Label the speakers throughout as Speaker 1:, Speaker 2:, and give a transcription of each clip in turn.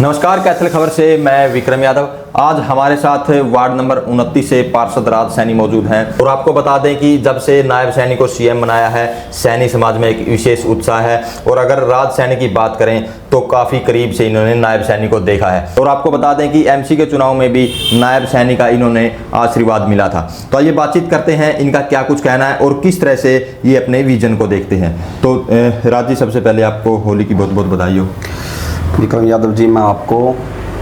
Speaker 1: नमस्कार, कैथल खबर से मैं विक्रम यादव। आज हमारे साथ वार्ड नंबर 29 से पार्षद राज सैनी मौजूद हैं और आपको बता दें कि जब से नायब सैनी को सीएम बनाया है, सैनी समाज में एक विशेष उत्साह है। और अगर राज सैनी की बात करें तो काफ़ी करीब से इन्होंने नायब सैनी को देखा है। और आपको बता दें कि एमसी के चुनाव में भी नायब सैनी का इन्होंने आशीर्वाद मिला था। तो आइए बातचीत करते हैं, इनका क्या कुछ कहना है और किस तरह से ये अपने विजन को देखते हैं। तो राज जी, सबसे पहले आपको होली की बहुत बहुत बधाई हो।
Speaker 2: विक्रम यादव जी, मैं आपको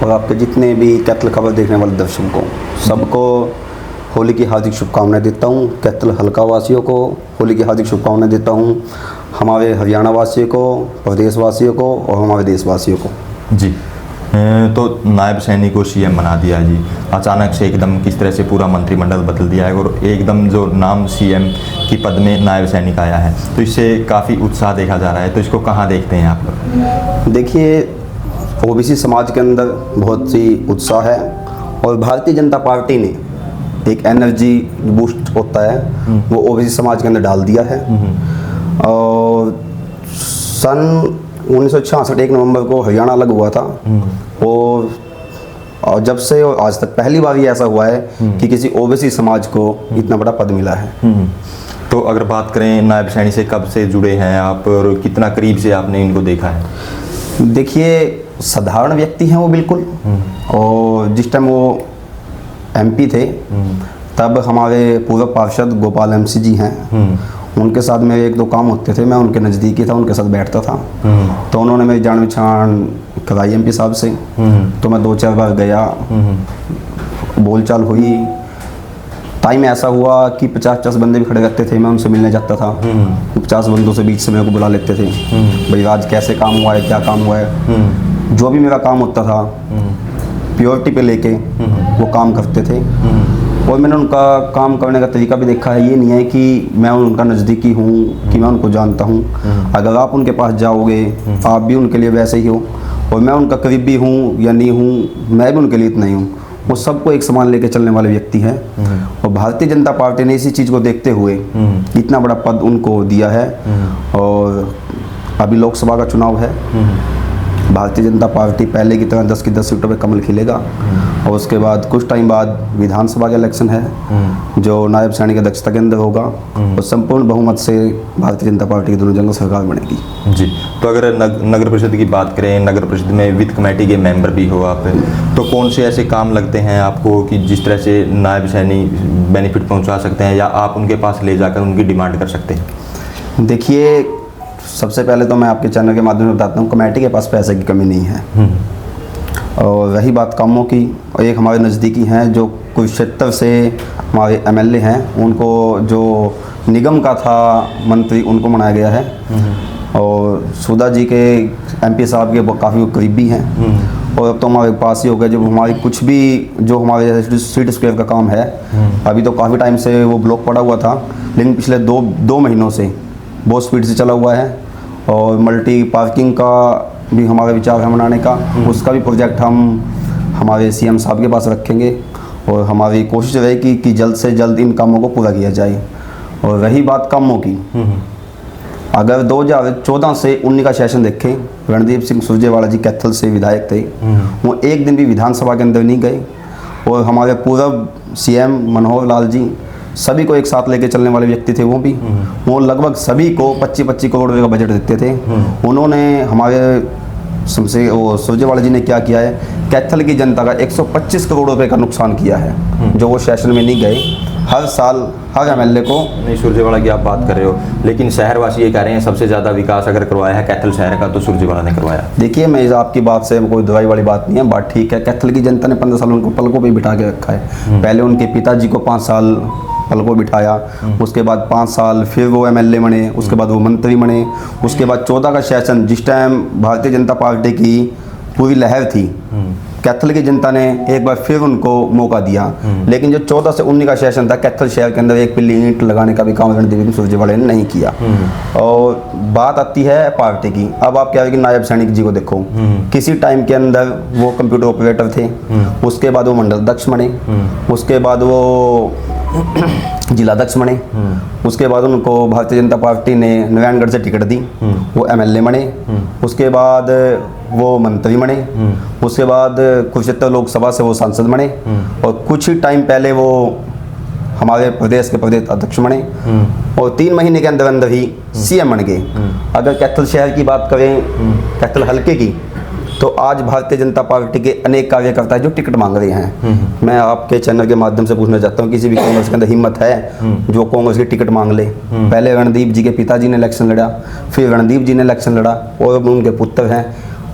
Speaker 2: और आपके जितने भी कैथल खबर देखने वाले दर्शकों सबको होली की हार्दिक शुभकामनाएं देता हूं। कैथल हल्का वासियों को होली की हार्दिक शुभकामनाएं देता हूं, हमारे हरियाणा वासियों को, प्रदेश वासियों को और हमारे देशवासियों को।
Speaker 1: जी, तो नायब सैनी को सीएम बना दिया जी, अचानक से एकदम किस तरह से पूरा मंत्रिमंडल बदल दिया है और एकदम जो नाम सीएम की पद में नायब सैनी का आया है, तो इससे काफ़ी उत्साह देखा जा रहा है। तो इसको कहाँ देखते हैं आप लोग?
Speaker 2: देखिए, ओबीसी समाज के अंदर बहुत सी उत्साह है और भारतीय जनता पार्टी ने एक एनर्जी बूस्ट होता है वो ओबीसी समाज के अंदर डाल दिया है। और सन 1966 1 नवंबर को हरियाणा अलग हुआ था और जब से आज तक पहली बार ये ऐसा हुआ है कि किसी ओबीसी समाज को इतना बड़ा पद मिला है।
Speaker 1: तो अगर बात करें नायब सैनी से, कब से जुड़े हैं आप और कितना करीब से आपने इनको देखा है?
Speaker 2: देखिए, साधारण व्यक्ति हैं वो बिल्कुल। और जिस टाइम वो एमपी थे तब हमारे पूर्व पार्षद गोपाल एमसी जी हैं, उनके साथ मेरे 1-2 काम होते थे। मैं उनके नज़दीकी था, उनके साथ बैठता था। तो उन्होंने मेरी जान पहचान कराई एमपी साहब से। तो मैं 2-4 बार गया, बोलचाल हुई। टाइम ऐसा हुआ कि 50-50 बंदे भी खड़े रहते थे, मैं उनसे मिलने जाता था। 50 बंदों से बीच से मेरे को बुला लेते थे, भाई आज कैसे काम हुआ है, क्या काम हुआ है। जो भी मेरा काम होता था प्योरिटी पे लेके वो काम करते थे। और मैंने उनका काम करने का तरीका भी देखा है। ये नहीं है कि मैं उनका नज़दीकी हूँ, कि मैं उनको जानता हूँ। अगर आप उनके पास जाओगे आप भी उनके लिए वैसे ही हो, और मैं उनका करीबी हूँ या नहीं हूँ, मैं भी उनके लिए इतना ही हूँ। वो सबको एक समान लेके चलने वाले व्यक्ति हैं। और भारतीय जनता पार्टी ने इसी चीज़ को देखते हुए इतना बड़ा पद उनको दिया है। और अभी लोकसभा का चुनाव है, भारतीय जनता पार्टी पहले की तरह 10 की 10 सीटों पे कमल खिलेगा। और उसके बाद कुछ टाइम बाद विधानसभा का इलेक्शन है जो नायब सैनी की अध्यक्षता के अंदर होगा और संपूर्ण बहुमत से भारतीय जनता पार्टी की दोनों जगह सरकार बनेगी।
Speaker 1: जी, तो अगर नगर परिषद की बात करें, नगर परिषद में वित्त कमेटी के मेंबर भी हो आप, तो कौन से ऐसे काम लगते हैं आपको कि जिस तरह से नायब सैनी बेनिफिट पहुँचा सकते हैं या आप उनके पास ले जाकर उनकी डिमांड कर सकते हैं?
Speaker 2: देखिए, सबसे पहले तो मैं आपके चैनल के माध्यम से बताता हूँ, कमेटी के पास पैसे की कमी नहीं है। और रही बात कामों की, और एक हमारे नज़दीकी हैं जो कुरुक्षेत्र से हमारे एमएलए हैं, उनको जो निगम का था मंत्री उनको बनाया गया है। और सुधा जी के एमपी साहब के काफ़ी करीबी हैं। और अब तो हमारे पास ही हो गया, जब हमारी कुछ भी जो हमारे स्ट्रीट स्क्वायर का काम है, अभी तो काफ़ी टाइम से वो ब्लॉक पड़ा हुआ था, लेकिन पिछले दो महीनों से बहुत स्पीड से चला हुआ है। और मल्टी पार्किंग का भी हमारा विचार है बनाने का, उसका भी प्रोजेक्ट हम हमारे सीएम साहब के पास रखेंगे। और हमारी कोशिश रहेगी कि जल्द से जल्द इन कामों को पूरा किया जाए। और रही बात कामों की, अगर 2014 से 19 का सेशन देखें, रणदीप सिंह सुरजेवाला जी कैथल से विधायक थे, वो एक दिन भी विधानसभा के अंदर नहीं गए। और हमारे पूर्व सीएम मनोहर लाल जी सभी को एक साथ लेके चलने वाले व्यक्ति थे। वो लगभग सभी को 25-25 करोड़ रुपए का बजट देते थे। उन्होंने हमारे सबसे वो सुरजेवाला जी ने क्या किया है, कैथल की जनता का 125 करोड़ रुपए का नुकसान किया है, जो वो सेशन में नहीं गए। हर साल हर एमएलए को,
Speaker 1: नहीं सुरजेवाला की आप बात कर रहे हो, लेकिन शहरवासी ये कह रहे हैं सबसे ज़्यादा विकास अगर करवाया है कैथल शहर का तो सुरजेवाला ने करवाया।
Speaker 2: देखिए, मैं आपकी बात से कोई दवाई वाली बात नहीं है, बात ठीक है। कैथल की जनता ने 15 साल उनको पलकों पे बिठा के रखा है। पहले उनके पिताजी को 5 साल पलकों बिठाया, उसके बाद 5 साल फिर वो एमएलए बने, उसके बाद वो मंत्री बने, उसके बाद 14 का सेशन जिस टाइम भारतीय जनता पार्टी की पूरी लहर थी, कैथल की जनता ने एक बार फिर उनको मौका दिया। लेकिन जो 14 से 19 का सेशन था, कैथल शहर के अंदर एक पिल्ली ईंट लगाने का भी काम रणदीप सिंह सुरजेवाला ने नहीं किया। और बात आती है पार्टी की, अब आप कह रहे हैं कि नायब सैनी जी को देखो, किसी टाइम के अंदर वो कंप्यूटर ऑपरेटर थे, उसके बाद वो मंडल अध्यक्ष बने, उसके बाद वो जिलाध्यक्ष बने। उसके बाद उनको भारतीय जनता पार्टी ने नारायणगढ़ से टिकट दी, वो एमएलए बने। उसके बाद वो मंत्री बने। उसके बाद कुरुक्षेत्र लोकसभा से वो सांसद बने और कुछ ही टाइम पहले वो हमारे प्रदेश के प्रदेश अध्यक्ष बने और 3 महीने के अंदर अंदर ही सीएम बन गए। अगर कैथल शहर की बात करें, कैथल हल्के की, तो आज भारतीय जनता पार्टी के अनेक कार्यकर्ता जो टिकट मांग रहे हैं। मैं आपके चैनल के माध्यम से पूछना चाहता हूँ, किसी भी कांग्रेस के अंदर हिम्मत है जो कांग्रेस की टिकट मांग ले? पहले रणदीप जी के पिताजी ने इलेक्शन लड़ा, फिर रणदीप जी ने इलेक्शन लड़ा और अब उनके पुत्र हैं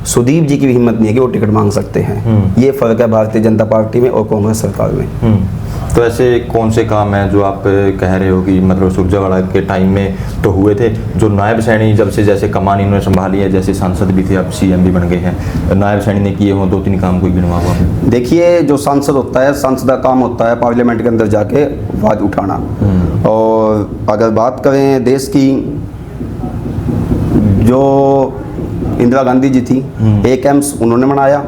Speaker 2: सुदीप जी की भी हिम्मत नहीं है कि वो टिकट मांग सकते हैं। ये फर्क है भारतीय जनता पार्टी में और कांग्रेस सरकार में।
Speaker 1: तो ऐसे कौन से काम हैं जो आप कह रहे हो कि मतलब सुरजेवाला के टाइम में तो हुए थे, जो नायब सैनी जब से जैसे कमान इन्होंने संभाली है, जैसे सांसद भी थे अब सीएम भी बन गए हैं, नायब सैनी ने किए हों 2-3 काम कोई गिनवा हुआ?
Speaker 2: देखिए, जो सांसद होता है, सांसद का काम होता है पार्लियामेंट के अंदर जाके आवाज उठाना। और अगर बात करें देश की, जो इंदिरा गांधी जी थी, एक एम्स उन्होंने बनाया।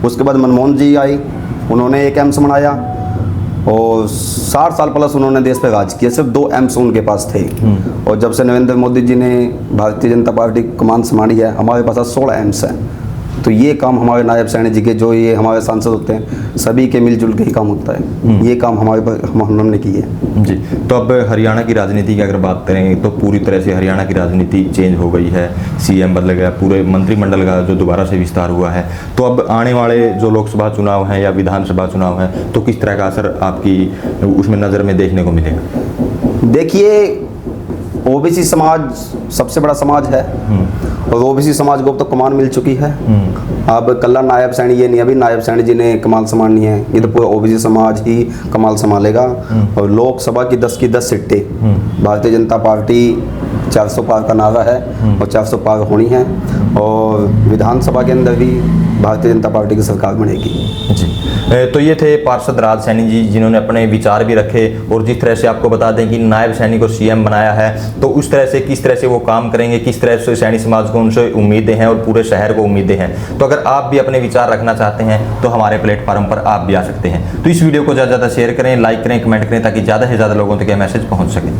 Speaker 2: उसके बाद मनमोहन जी आई, उन्होंने एक एम्स बनाया और 60 साल प्लस उन्होंने देश पे राज किया, सिर्फ 2 एम्स उनके पास थे। और जब से नरेंद्र मोदी जी ने भारतीय जनता पार्टी कमान संभाली है, हमारे पास 16 एम्स हैं। तो ये काम हमारे नायब सैनी जी के, जो ये हमारे सांसद होते हैं, सभी के मिलजुल के ही काम होता है। ये काम हमारे पर हमने की है
Speaker 1: जी। तो अब हरियाणा की राजनीति की अगर बात करें तो पूरी तरह से हरियाणा की राजनीति चेंज हो गई है, सीएम बदल गया, पूरे मंत्रिमंडल का जो दोबारा से विस्तार हुआ है। तो अब आने वाले जो लोकसभा चुनाव हैं या विधानसभा चुनाव हैं, तो किस तरह का असर आपकी उसमें नज़र में देखने को मिलेगा?
Speaker 2: देखिए, ओबीसी समाज सबसे बड़ा समाज है और ओबीसी समाज को तो कमान मिल चुकी है। अब कल्ला नायब सैनी ये नहीं, अभी नायब सैनी जी ने कमाल संभालनी है, ये तो पूरा ओबीसी समाज ही कमाल संभालेगा। और लोकसभा की 10 की 10 सीटें भारतीय जनता पार्टी 400 पार का नारा है और 400 पार होनी है। और विधानसभा के अंदर भी भारतीय जनता पार्टी की सरकार बनेगी
Speaker 1: जी। तो ये थे पार्षद राज सैनी जी, जिन्होंने अपने विचार भी रखे और जिस तरह से आपको बता दें कि नायब सैनी को सीएम बनाया है, तो उस तरह से किस तरह से वो काम करेंगे, किस तरह से सैनी समाज को उनसे उम्मीदें हैं और पूरे शहर को उम्मीदें हैं। तो अगर आप भी अपने विचार रखना चाहते हैं तो हमारे प्लेटफॉर्म पर आप भी आ सकते हैं। तो इस वीडियो को ज़्यादा से ज़्यादा शेयर करें, लाइक करें, कमेंट करें, ताकि ज़्यादा से ज़्यादा लोगों तक यह मैसेज पहुँच सके।